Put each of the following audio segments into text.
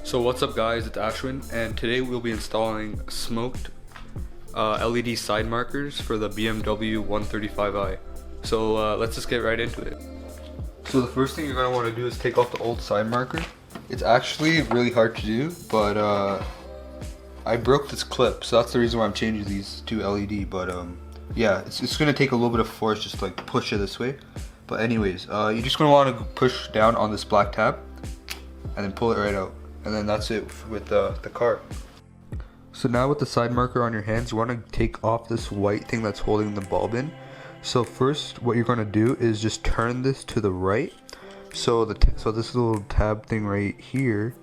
So what's up guys, it's Ashwin, and today we'll be installing smoked LED side markers for the BMW 135i. So let's just get right into it. So the first thing you're going to want to do is take off the old side marker. It's actually really hard to do, but I broke this clip, so that's the reason why I'm changing these to LED. But yeah, it's going to take a little bit of force just to like push it this way. But anyways, you're just going to want to push down on this black tab and then pull it right out. And then that's it with the car. So now with the side marker on your hands, you want to take off this white thing that's holding the bulb in. So first what you're going to do is just turn this to the right. So this little tab thing right here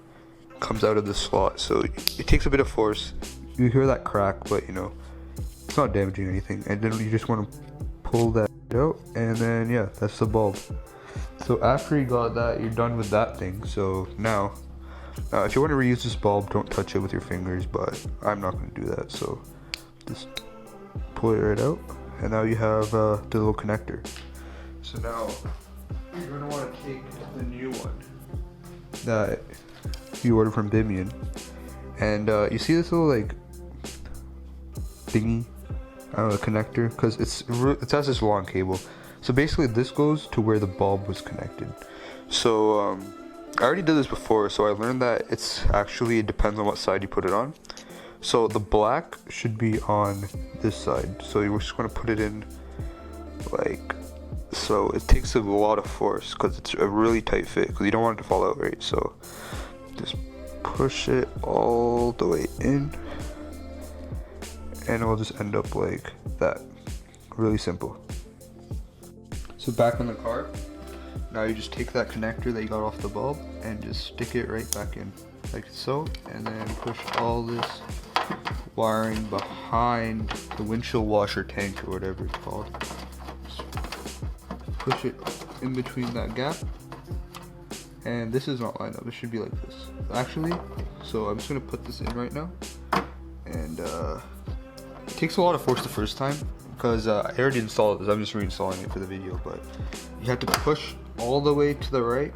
comes out of the slot. So it takes a bit of force. You hear that crack, but you know, it's not damaging anything. And then you just want to pull that out, and then yeah, that's the bulb. So after you got that, you're done with that thing. So now if you want to reuse this bulb, don't touch it with your fingers, but I'm not going to do that. So just pull it right out, and now you have the little connector. So now you're going to want to take the new one that you ordered from Bimian, and you see this little like thingy, I don't know, the connector, because it has this long cable. So basically this goes to where the bulb was connected. So I already did this before, so I learned that it depends on what side you put it on. So the black should be on this side. So you're just going to put it in like so. It takes a lot of force because it's a really tight fit, because you don't want it to fall out, right? So just push it all the way in, and it will just end up like that. Really simple. So back on the car. Now you just take that connector that you got off the bulb and just stick it right back in, like so, and then push all this wiring behind the windshield washer tank or whatever it's called. Just push it in between that gap, and this is not lined up, it should be like this actually. So I'm just going to put this in right now, and it takes a lot of force the first time because I already installed this, I'm just reinstalling it for the video, but you have to push all the way to the right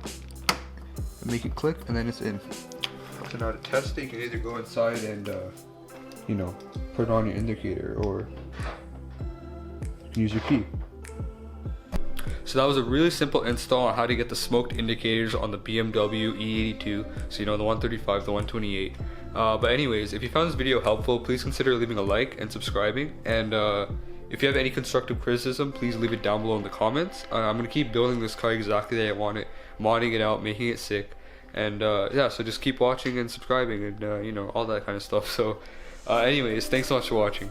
and make it click, and then it's in. So now to test it, you can either go inside and you know, put it on your indicator, or you can use your key. So that was a really simple install on how to get the smoked indicators on the BMW E82, so you know, the 135, the 128. But anyways, if you found this video helpful, please consider leaving a like and subscribing, and if you have any constructive criticism, please leave it down below in the comments. I'm going to keep building this car exactly the way I want it, modding it out, making it sick, and yeah, so just keep watching and subscribing and you know, all that kind of stuff. So anyways, thanks so much for watching.